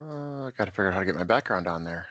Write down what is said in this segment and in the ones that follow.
I got to figure out how to get my background on there.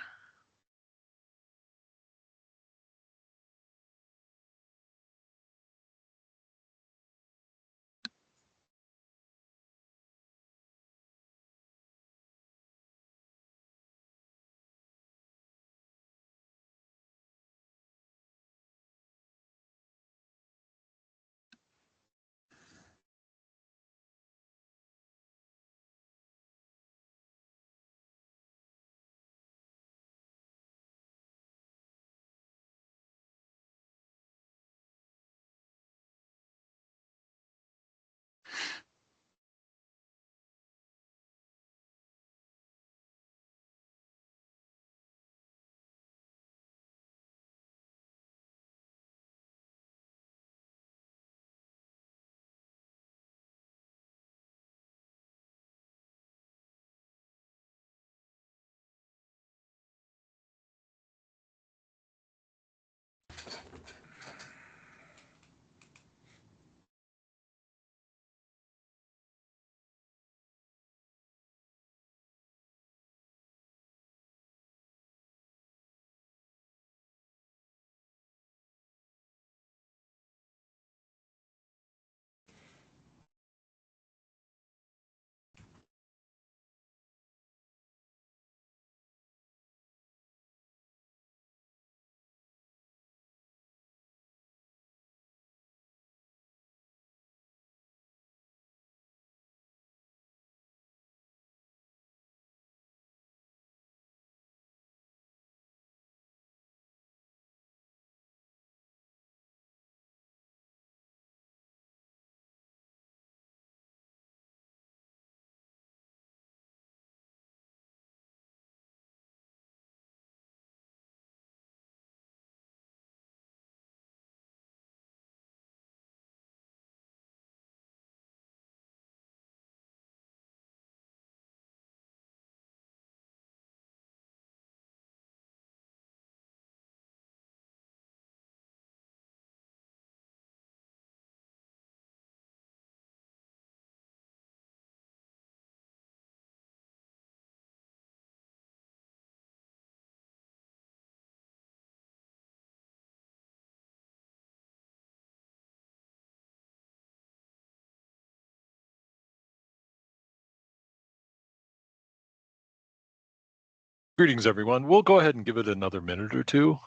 Greetings, everyone. We'll go ahead and give it another minute or two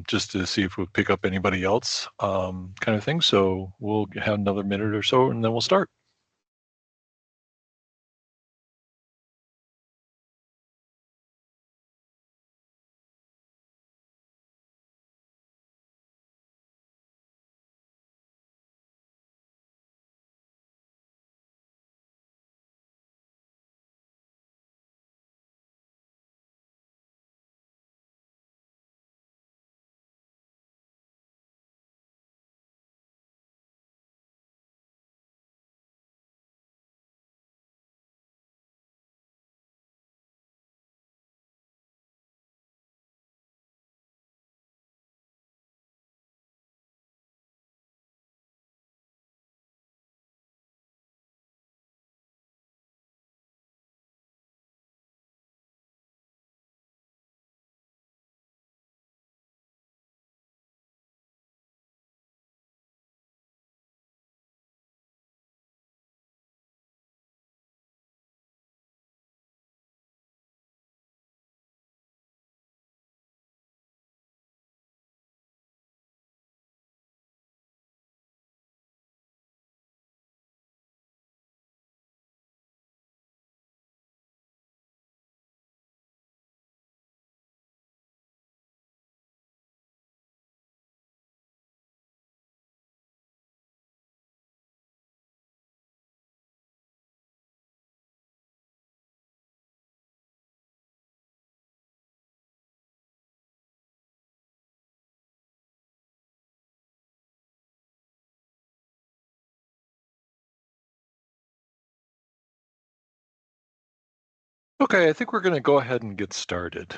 just to see if we'll pick up anybody else kind of thing. So we'll have another minute or so and then we'll start. Okay, I think we're going to go ahead and get started.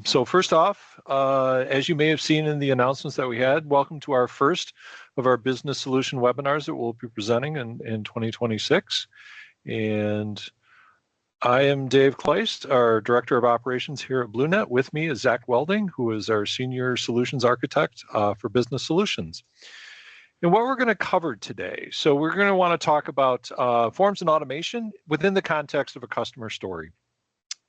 So first off, as you may have seen in the announcements that we had, welcome to our first of our business solution webinars that we'll be presenting in 2026. And I am Dave Kleist, our Director of Operations here at BlueNet. With me is Zach Welding, who is our Senior Solutions Architect for Business Solutions. And what we're going to cover today, so we're going to want to talk about forms and automation within the context of a customer story.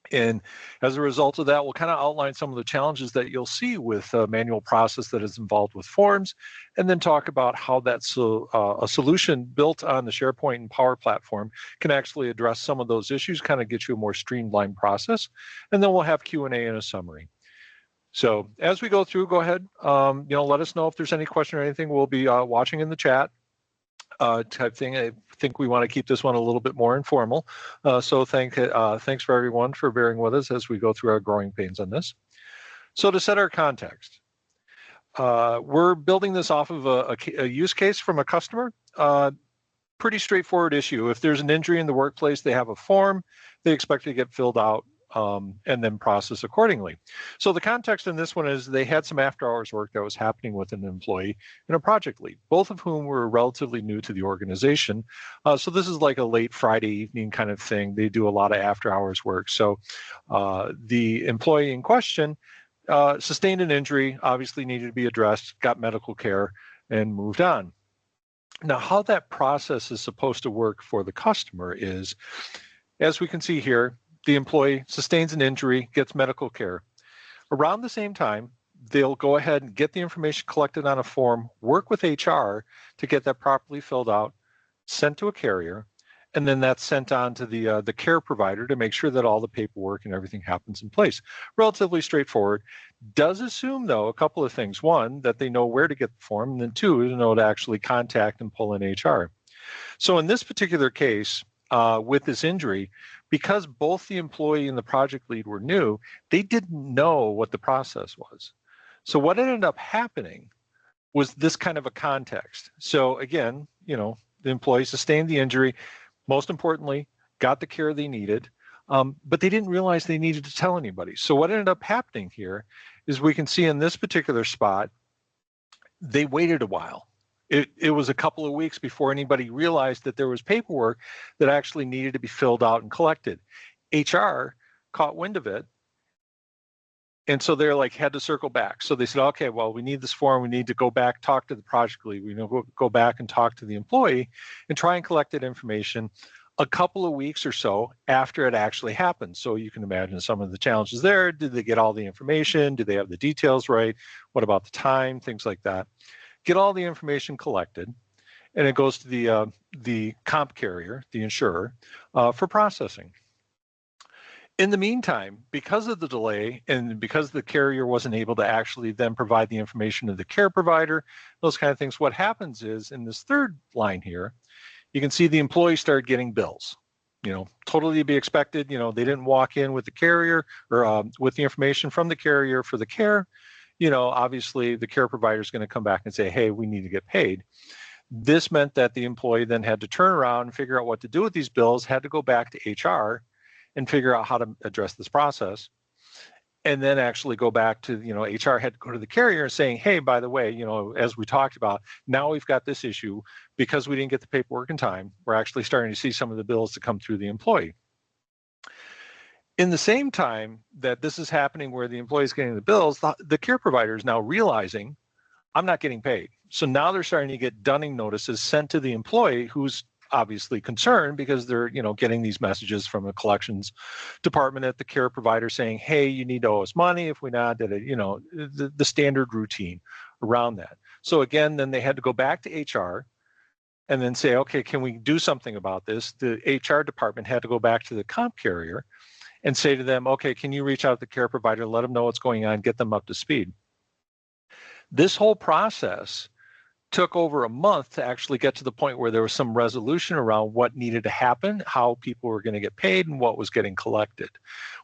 And as a result of that, we'll kind of outline some of the challenges that you'll see with a manual process that is involved with forms, and then talk about how that's a solution built on the SharePoint and Power Platform can actually address some of those issues, kind of get you a more streamlined process. And then we'll have Q&A and a summary. So as we go through, go ahead, let us know if there's any question or anything. We'll be watching in the chat. Type thing. I think we want to keep this one a little bit more informal. So thanks for everyone for bearing with us as we go through our growing pains on this. So to set our context, we're building this off of a use case from a customer. Pretty straightforward issue. If there's an injury in the workplace, they have a form they expect to get filled out and then processed accordingly. So the context in this one is they had some after-hours work that was happening with an employee and a project lead, both of whom were relatively new to the organization. So this is like a late Friday evening kind of thing. They do a lot of after-hours work. So the employee in question sustained an injury, obviously needed to be addressed, got medical care, and moved on. Now, how that process is supposed to work for the customer is, as we can see here, the employee sustains an injury, gets medical care. Around the same time, they'll go ahead and get the information collected on a form, work with HR to get that properly filled out, sent to a carrier, and then that's sent on to the care provider to make sure that all the paperwork and everything happens in place. Relatively straightforward. Does assume, though, a couple of things. One, that they know where to get the form, and then two, to know to actually contact and pull in HR. So in this particular case, with this injury, because both the employee and the project lead were new, they didn't know what the process was. So what ended up happening was this kind of a context. So again, the employee sustained the injury, most importantly, got the care they needed, but they didn't realize they needed to tell anybody. So what ended up happening here is we can see in this particular spot, they waited a while. It was a couple of weeks before anybody realized that there was paperwork that actually needed to be filled out and collected. HR caught wind of it. And so they're like, had to circle back. So they said, okay, well, we need this form. We need to go back, talk to the project lead. We go back and talk to the employee and try and collect that information a couple of weeks or so after it actually happened. So you can imagine some of the challenges there. Did they get all the information? Did they have the details right? What about the time? Things like that. Get all the information collected, and it goes to the comp carrier, the insurer, for processing. In the meantime, because of the delay and because the carrier wasn't able to actually then provide the information to the care provider, those kind of things, what happens is in this third line here, you can see the employee started getting bills. Totally to be expected. They didn't walk in with the carrier or with the information from the carrier for the care. Obviously the care provider is going to come back and say, hey, we need to get paid. This meant that the employee then had to turn around and figure out what to do with these bills, had to go back to HR and figure out how to address this process. And then actually go back to, HR had to go to the carrier saying, hey, by the way, as we talked about, now we've got this issue because we didn't get the paperwork in time. We're actually starting to see some of the bills that come through the employee. In the same time that this is happening where the employee is getting the bills, the care provider is now realizing, I'm not getting paid. So now they're starting to get dunning notices sent to the employee who's obviously concerned because they're getting these messages from the collections department at the care provider saying, hey, you need to owe us money. If we not, the standard routine around that. So again, then they had to go back to HR and then say, okay, can we do something about this? The HR department had to go back to the comp carrier and say to them, okay, can you reach out to the care provider, let them know what's going on, get them up to speed. This whole process took over a month to actually get to the point where there was some resolution around what needed to happen, how people were going to get paid, and what was getting collected.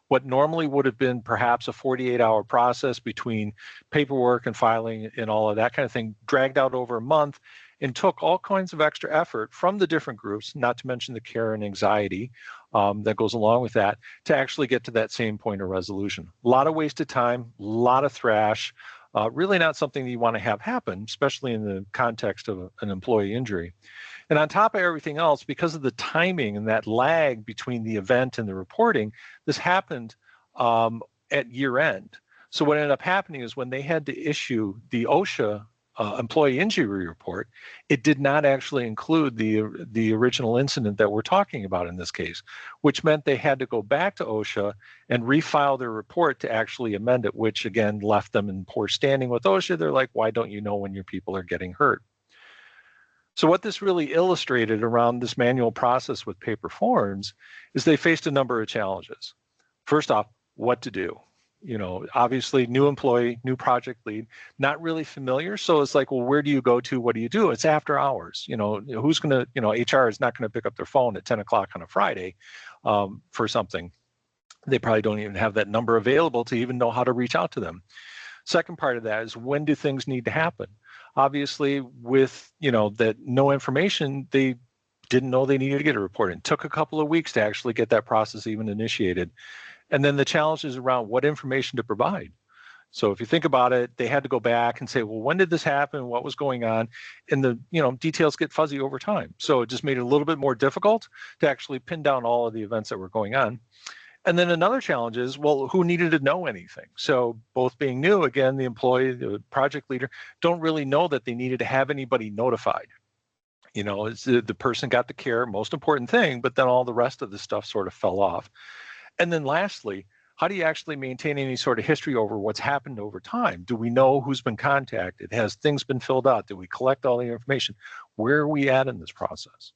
What normally would have been perhaps a 48-hour process between paperwork and filing and all of that kind of thing dragged out over a month and took all kinds of extra effort from the different groups, not to mention the care and anxiety that goes along with that, to actually get to that same point of resolution. A lot of wasted time, a lot of thrash, Really not something that you want to have happen, especially in the context of an employee injury. And on top of everything else, because of the timing and that lag between the event and the reporting, this happened at year end. So what ended up happening is when they had to issue the OSHA employee injury report, it did not actually include the original incident that we're talking about in this case, which meant they had to go back to OSHA and refile their report to actually amend it, which again left them in poor standing with OSHA. They're like, why don't you know when your people are getting hurt? So what this really illustrated around this manual process with paper forms is they faced a number of challenges. First off, what to do. Obviously new employee, new project lead, not really familiar. So it's like, well, where do you go to? What do you do? It's after hours. Who's going to, HR is not going to pick up their phone at 10 o'clock on a Friday for something. They probably don't even have that number available to even know how to reach out to them. Second part of that is, when do things need to happen? Obviously, with that no information, they didn't know they needed to get a report. It took a couple of weeks to actually get that process even initiated. And then the challenge is around what information to provide. So if you think about it, they had to go back and say, well, when did this happen? What was going on? And the details get fuzzy over time. So it just made it a little bit more difficult to actually pin down all of the events that were going on. And then another challenge is, well, who needed to know anything? So both being new, again, the employee, the project leader, don't really know that they needed to have anybody notified. It's the person got the care, most important thing, but then all the rest of the stuff sort of fell off. And then lastly, how do you actually maintain any sort of history over what's happened over time? Do we know who's been contacted? Has things been filled out? Did we collect all the information? Where are we at in this process?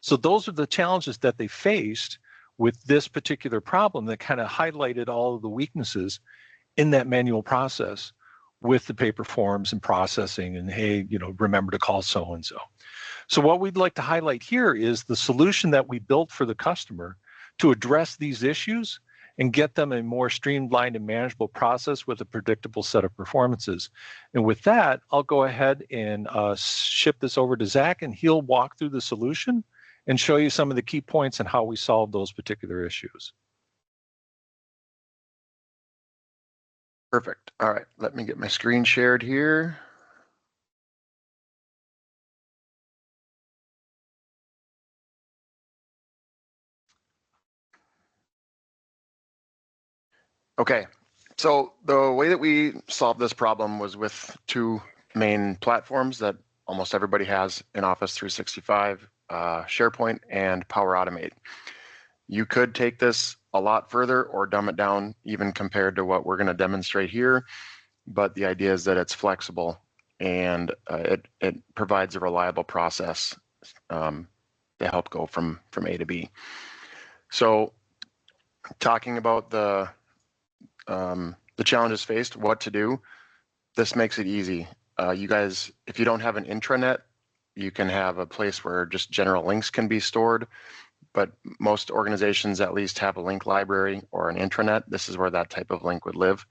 So those are the challenges that they faced with this particular problem that kind of highlighted all of the weaknesses in that manual process with the paper forms and processing and, hey, remember to call so-and-so. So what we'd like to highlight here is the solution that we built for the customer to address these issues and get them a more streamlined and manageable process with a predictable set of performances. And with that, I'll go ahead and ship this over to Zach, and he'll walk through the solution and show you some of the key points and how we solve those particular issues. Perfect. All right, let me get my screen shared here. Okay, so the way that we solved this problem was with two main platforms that almost everybody has in Office 365, SharePoint and Power Automate. You could take this a lot further or dumb it down even compared to what we're going to demonstrate here, but the idea is that it's flexible and it provides a reliable process to help go from A to B. So talking about the challenges faced, what to do, this makes it easy. You guys, if you don't have an intranet, you can have a place where just general links can be stored, but most organizations at least have a link library or an intranet. This is where that type of link would live.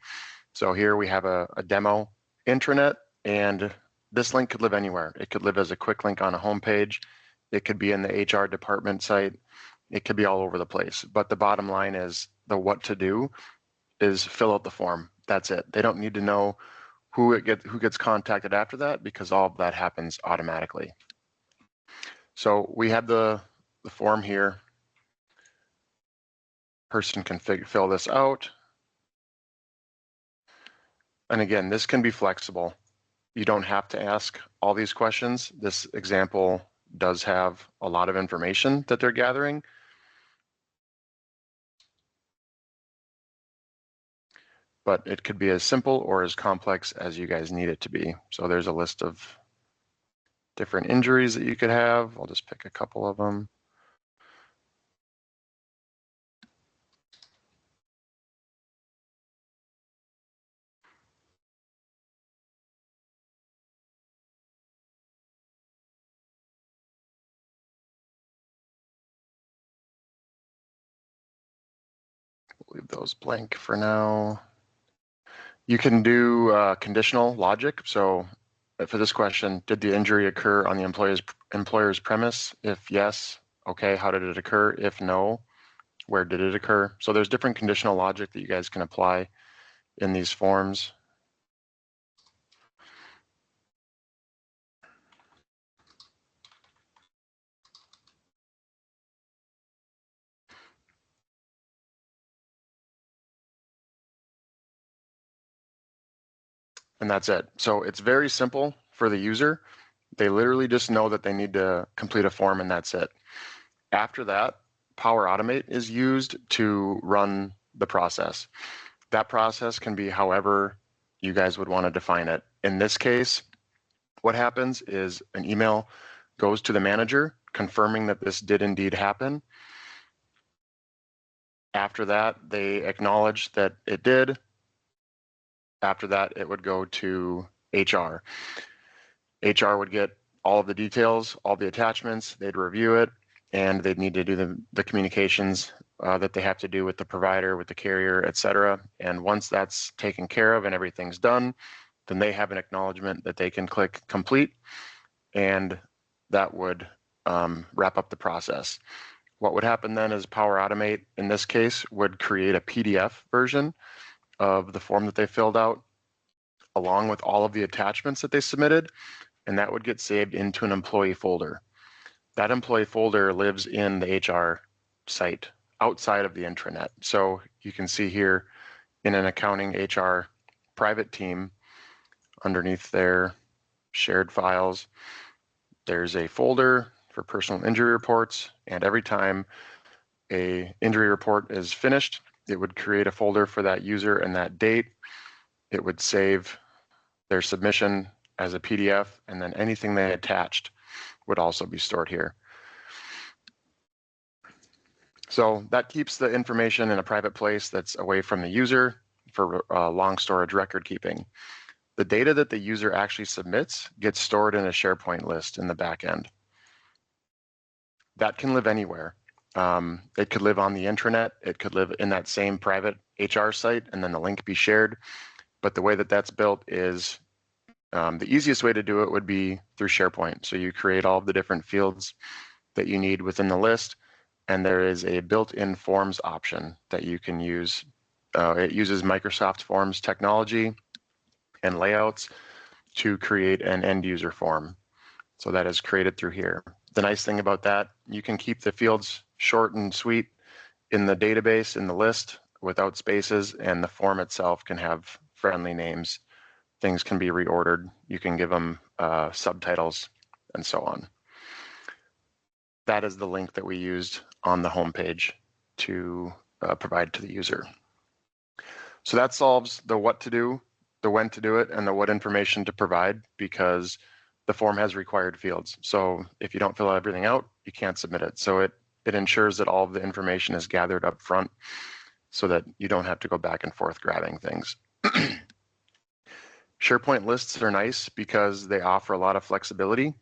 So here we have a demo intranet, and this link could live anywhere. It could live as a quick link on a homepage. It could be in the HR department site. It could be all over the place. But the bottom line is the what to do is fill out the form. That's it. They don't need to know who gets contacted after that, because all of that happens automatically. So we have the form here. Person can fill this out. And again, this can be flexible. You don't have to ask all these questions. This example does have a lot of information that they're gathering. But it could be as simple or as complex as you guys need it to be. So there's a list of different injuries that you could have. I'll just pick a couple of them. Leave those blank for now. You can do conditional logic. So for this question, did the injury occur on the employer's premise? If yes, okay, how did it occur? If no, where did it occur? So there's different conditional logic that you guys can apply in these forms. and that's it. So it's very simple for the user. They literally just know that they need to complete a form, and that's it. After that, Power Automate is used to run the process. That process can be however you guys would want to define it. In this case, what happens is an email goes to the manager confirming that this did indeed happen. After that, they acknowledge that it did. After that, it would go to HR. HR would get all of the details, all the attachments, they'd review it, and they'd need to do the communications that they have to do with the provider, with the carrier, et cetera. And once that's taken care of and everything's done, then they have an acknowledgement that they can click complete, and that would wrap up the process. What would happen then is Power Automate, in this case, would create a PDF version of the form that they filled out, along with all of the attachments that they submitted, and that would get saved into an employee folder. That employee folder lives in the HR site outside of the intranet. So you can see here in an accounting HR private team, underneath their shared files, there's a folder for personal injury reports, and every time a injury report is finished, it would create a folder for that user and that date. It would save their submission as a PDF, and then anything they attached would also be stored here. So that keeps the information in a private place that's away from the user for long storage record keeping. The data that the user actually submits gets stored in a SharePoint list in the back end. That can live anywhere. It could live on the intranet. It could live in that same private HR site, and then the link be shared. But the way that that's built is the easiest way to do it would be through SharePoint. So you create all of the different fields that you need within the list, and there is a built-in forms option that you can use. It uses Microsoft Forms technology and layouts to create an end user form. So that is created through here. The nice thing about that, you can keep the fields short and sweet in the database, in the list, without spaces, and the form itself can have friendly names. Things can be reordered. You can give them subtitles and so on. That is the link that we used on the homepage to provide to the user. So that solves the what to do, the when to do it, and the what information to provide, because the form has required fields. So if you don't fill everything out, you can't submit it. So it ensures that all of the information is gathered up front so that you don't have to go back and forth grabbing things. SharePoint lists are nice because they offer a lot of flexibility.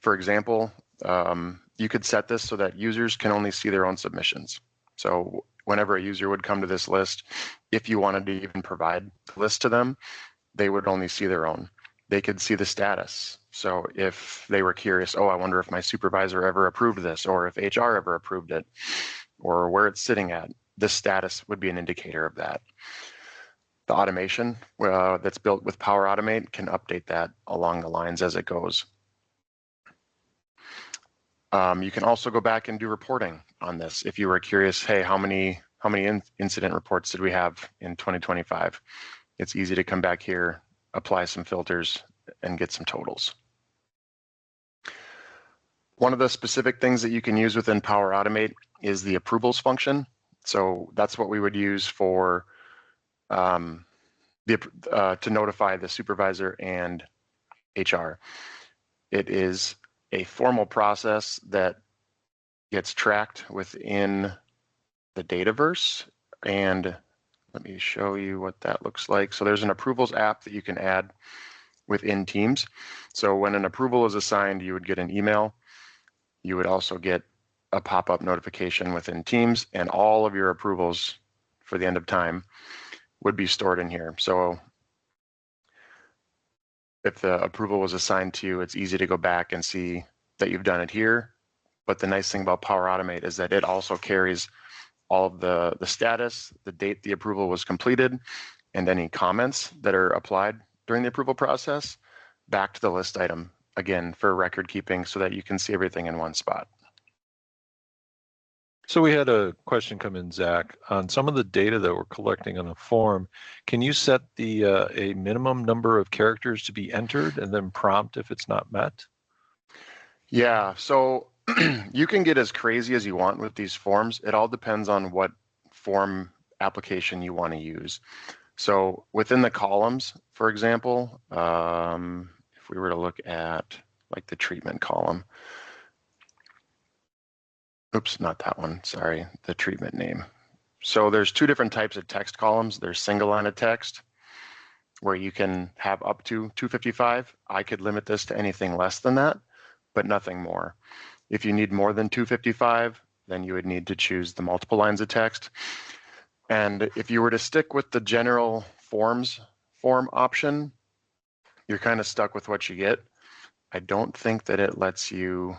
For example, you could set this so that users can only see their own submissions. So whenever a user would come to this list, if you wanted to even provide the list to them, they would only see their own. They could see the status. So if they were curious, oh, I wonder if my supervisor ever approved this, or if HR ever approved it, or where it's sitting at, this status would be an indicator of that. The automation that's built with Power Automate can update that along the lines as it goes. You can also go back and do reporting on this. If you were curious, hey, how many incident reports did we have in 2025? It's easy to come back here, apply some filters, and get some totals. One of the specific things that you can use within Power Automate is the approvals function. So that's what we would use for to notify the supervisor and HR. It is a formal process that gets tracked within the Dataverse. And let me show you what that looks like. So there's an approvals app that you can add within Teams. So when an approval is assigned, you would get an email. You would also get a pop-up notification within Teams, and all of your approvals for the end of time would be stored in here. So if the approval was assigned to you, it's easy to go back and see that you've done it here. But the nice thing about Power Automate is that it also carries all of the status, the date the approval was completed, and any comments that are applied during the approval process back to the list item, again, for record keeping so that you can see everything in one spot. So we had a question come in, Zach, on some of the data that we're collecting on a form. Can you set the a minimum number of characters to be entered and then prompt if it's not met? Yeah, so you can get as crazy as you want with these forms. It all depends on what form application you want to use. So within the columns, for example, if we were to look at like the treatment column, oops, not that one, sorry, the treatment name. So there's two different types of text columns. There's single line of text where you can have up to 255. I could limit this to anything less than that, but nothing more. If you need more than 255, then you would need to choose the multiple lines of text. And if you were to stick with the general form option, you're kind of stuck with what you get. I don't think that it lets you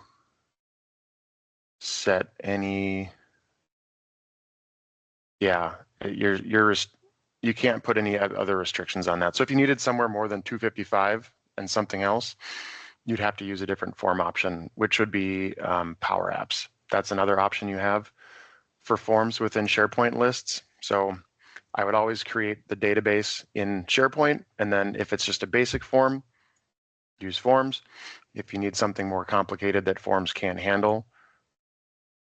set any, yeah, you can't put any other restrictions on that. So if you needed somewhere more than 255 and something else, you'd have to use a different form option, which would be Power Apps. That's another option you have for forms within SharePoint lists. So I would always create the database in SharePoint, and then if it's just a basic form, use forms. If you need something more complicated that forms can't handle,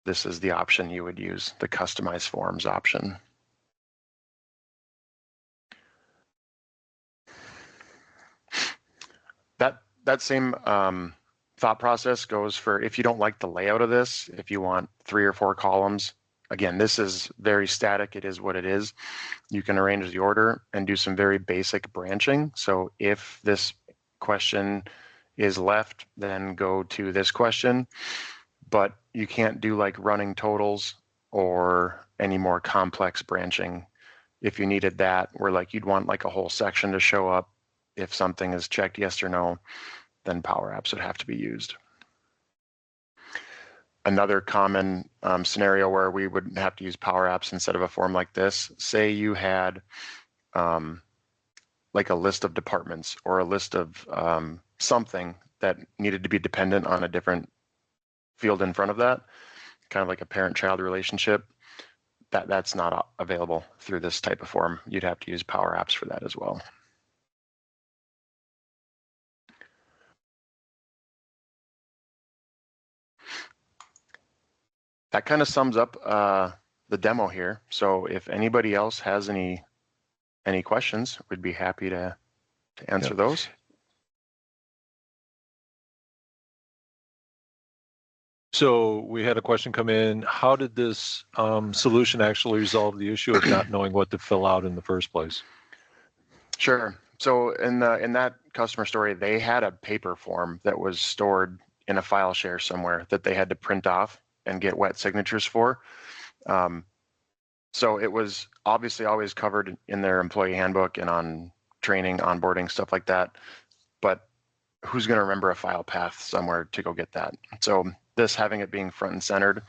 this is the option you would use, the customize forms option. That same thought process goes for if you don't like the layout of this, if you want 3 or 4 columns. Again, this is very static. It is what it is. You can arrange the order and do some very basic branching. So if this question is left, then go to this question. But you can't do like running totals or any more complex branching. If you needed that, where like you'd want like a whole section to show up if something is checked yes or no, then Power Apps would have to be used. Another common scenario where we would have to use Power Apps instead of a form like this, say you had like a list of departments or a list of something that needed to be dependent on a different field in front of that, kind of like a parent-child relationship, that's not available through this type of form. You'd have to use Power Apps for that as well. That kind of sums up the demo here. So if anybody else has any questions, we'd be happy to answer those. So we had a question come in. How did this solution actually resolve the issue of not knowing what to fill out in the first place? Sure. So in that customer story, they had a paper form that was stored in a file share somewhere that they had to print off and get wet signatures for. So it was obviously always covered in their employee handbook and on training, onboarding, stuff like that. But who's going to remember a file path somewhere to go get that? So this, having it being front and centered,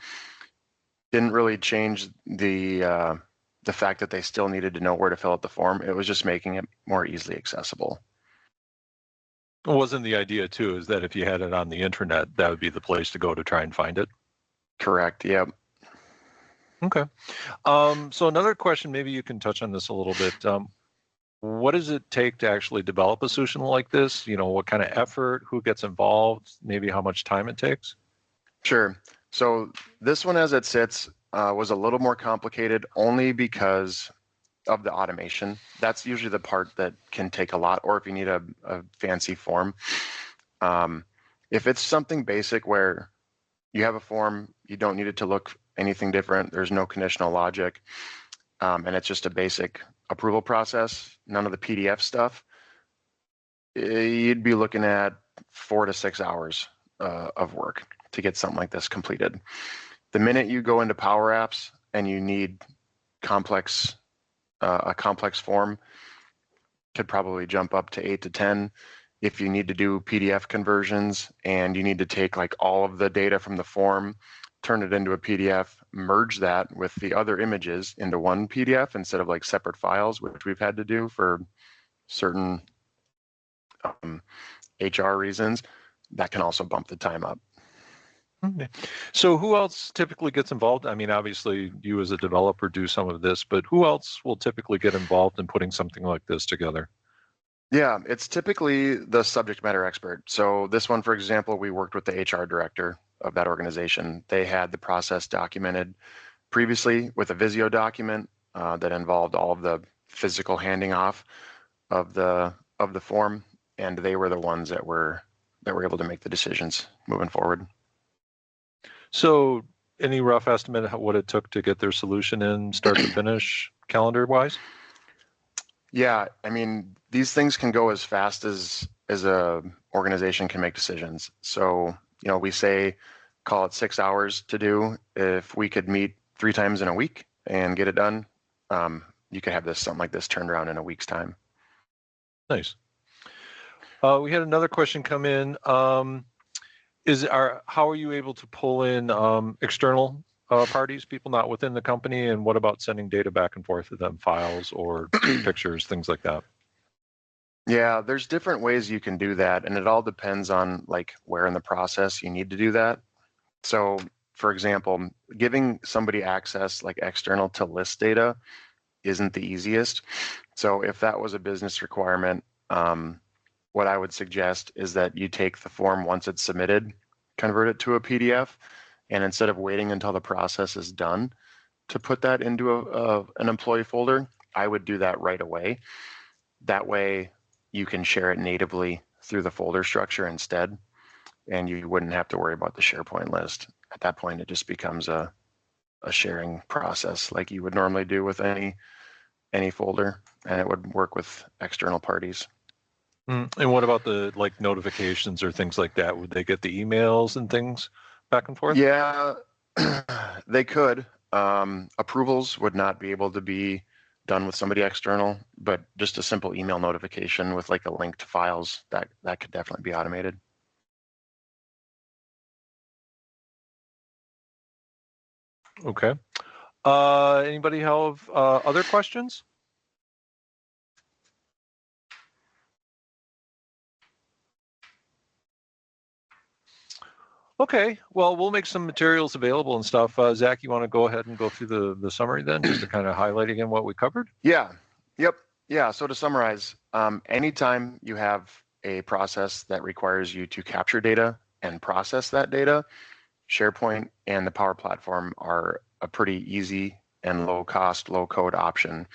didn't really change the fact that they still needed to know where to fill out the form. It was just making it more easily accessible. Wasn't the idea too, is that if you had it on the intranet, that would be the place to go to try and find it? Correct. Yep. Okay. So another question, maybe you can touch on this a little bit. What does it take to actually develop a solution like this? You know, what kind of effort, who gets involved, maybe how much time it takes? Sure. So this one, as it sits, was a little more complicated only because of the automation. That's usually the part that can take a lot, or if you need a fancy form. If it's something basic where you have a form, you don't need it to look anything different, there's no conditional logic, and it's just a basic approval process, none of the PDF stuff, you'd be looking at 4 to 6 hours of work to get something like this completed. The minute you go into Power Apps and you need a complex form, could probably jump up to 8 to 10. If you need to do PDF conversions and you need to take like all of the data from the form, turn it into a PDF, merge that with the other images into one PDF instead of like separate files, which we've had to do for certain HR reasons, that can also bump the time up. Okay. So who else typically gets involved? I mean, obviously you as a developer do some of this, but who else will typically get involved in putting something like this together? Yeah, it's typically the subject matter expert. So this one, for example, we worked with the HR director of that organization. They had the process documented previously with a Visio document that involved all of the physical handing off of the form, and they were the ones that were able to make the decisions moving forward. So any rough estimate of what it took to get their solution in start to finish calendar wise? Yeah, I mean, these things can go as fast as a organization can make decisions. So, we say call it 6 hours to do. If we could meet 3 times in a week and get it done, you could have something like this turned around in a week's time. Nice. We had another question come in. How are you able to pull in external parties, people not within the company, and what about sending data back and forth with them, files or pictures, things like that? Yeah, there's different ways you can do that, and it all depends on like where in the process you need to do that. So, for example, giving somebody access like external to list data isn't the easiest. So if that was a business requirement, what I would suggest is that you take the form once it's submitted, convert it to a PDF, and instead of waiting until the process is done to put that into an employee folder, I would do that right away. That way you can share it natively through the folder structure instead, and you wouldn't have to worry about the SharePoint list. At that point, it just becomes a sharing process like you would normally do with any folder, and it would work with external parties. And what about the like notifications or things like that? Would they get the emails and things back and forth? Yeah, they could. Approvals would not be able to be done with somebody external, but just a simple email notification with like a link to files that could definitely be automated. Okay. Anybody have other questions? Okay, well, we'll make some materials available and stuff. Zach, you want to go ahead and go through the summary then, just to kind of highlight again what we covered? Yeah. Yep. Yeah. So to summarize, anytime you have a process that requires you to capture data and process that data, SharePoint and the Power Platform are a pretty easy and low cost, low code option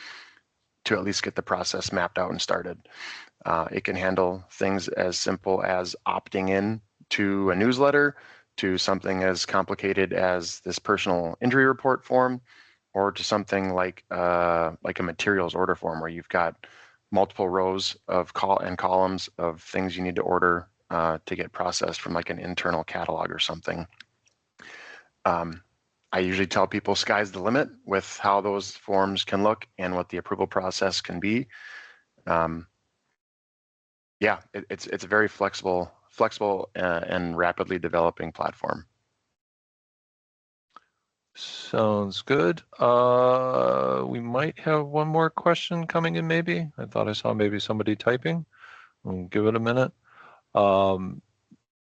to at least get the process mapped out and started. It can handle things as simple as opting in to a newsletter, to something as complicated as this personal injury report form, or to something like a materials order form where you've got multiple rows of columns of things you need to order to get processed from like an internal catalog or something. I usually tell people sky's the limit with how those forms can look and what the approval process can be. Yeah, it's a very flexible and rapidly developing platform. Sounds good. We might have one more question coming in, maybe. I thought I saw maybe somebody typing. We'll give it a minute.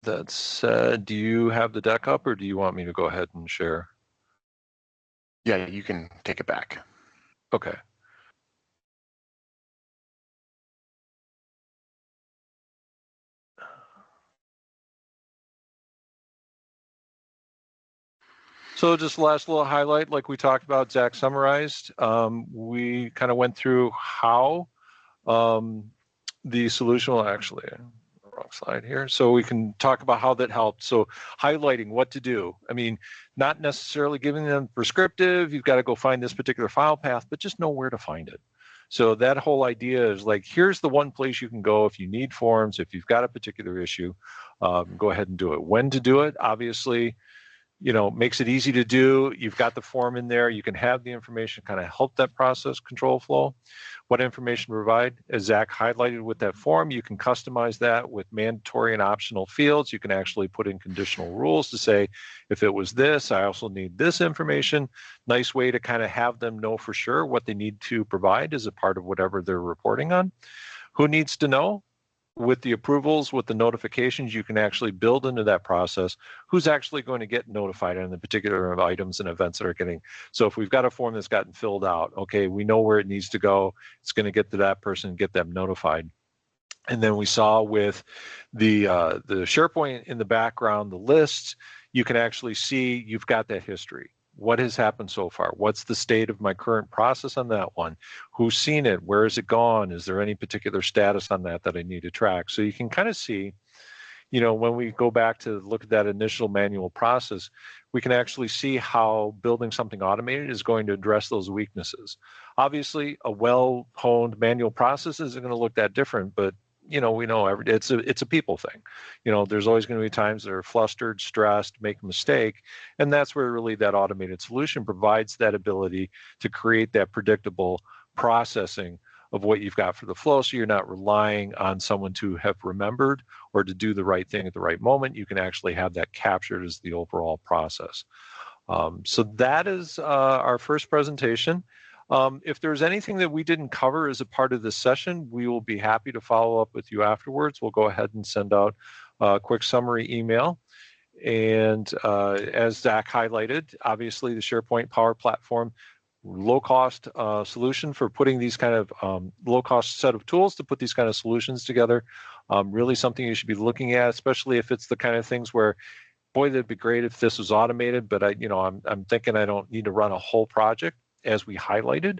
That said, do you have the deck up or do you want me to go ahead and share? Yeah, you can take it back. Okay. So just last little highlight, like we talked about, Zach summarized. We kind of went through how the solution will actually, wrong slide here. So we can talk about how that helped. So highlighting what to do. I mean, not necessarily giving them prescriptive, you've got to go find this particular file path, but just know where to find it. So that whole idea is like, here's the one place you can go if you need forms, if you've got a particular issue, go ahead and do it. When to do it, obviously, makes it easy to do. You've got the form in there. You can have the information kind of help that process control flow. What information to provide, as Zach highlighted with that form, you can customize that with mandatory and optional fields. You can actually put in conditional rules to say, if it was this, I also need this information. Nice way to kind of have them know for sure what they need to provide as a part of whatever they're reporting on. Who needs to know? with the approvals, with the notifications, you can actually build into that process who's actually going to get notified on the particular items and events that are getting. So if we've got a form that's gotten filled out, okay, we know where it needs to go. It's going to get to that person, get them notified. And then we saw with the SharePoint in the background, the lists, you can actually see you've got that history. What has happened so far? What's the state of my current process on that one? Who's seen it? Where has it gone? Is there any particular status on that that I need to track? So you can kind of see, when we go back to look at that initial manual process, we can actually see how building something automated is going to address those weaknesses. Obviously, a well-honed manual process isn't going to look that different, but we know it's a people thing. There's always going to be times that are flustered, stressed, make a mistake, and that's where really that automated solution provides that ability to create that predictable processing of what you've got for the flow, so you're not relying on someone to have remembered or to do the right thing at the right moment. You can actually have that captured as the overall process. So that is our first presentation. If there's anything that we didn't cover as a part of this session, we will be happy to follow up with you afterwards. We'll go ahead and send out a quick summary email. And as Zach highlighted, obviously the SharePoint Power Platform, low-cost solution for putting these kind of low-cost set of tools to put these kind of solutions together. Really something you should be looking at, especially if it's the kind of things where, boy, that'd be great if this was automated, but I'm thinking I don't need to run a whole project. As we highlighted,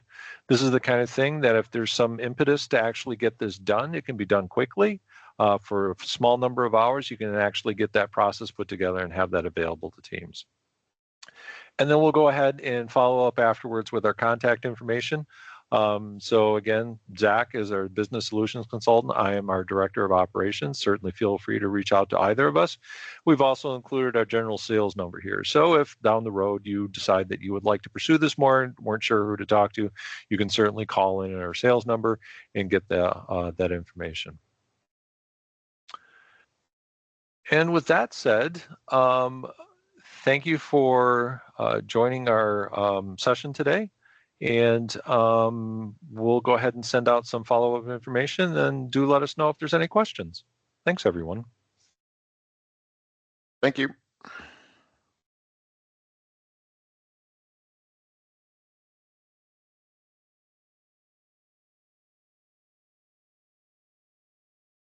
this is the kind of thing that if there's some impetus to actually get this done, it can be done quickly. For a small number of hours, you can actually get that process put together and have that available to teams. And then we'll go ahead and follow up afterwards with our contact information. So again, Zach is our business solutions consultant. I am our director of operations. Certainly feel free to reach out to either of us. We've also included our general sales number here. So if down the road you decide that you would like to pursue this more and weren't sure who to talk to, you can certainly call in our sales number and get that information. And with that said, thank you for joining our session today. And we'll go ahead and send out some follow-up information, and do let us know if there's any questions. Thanks, everyone. Thank you.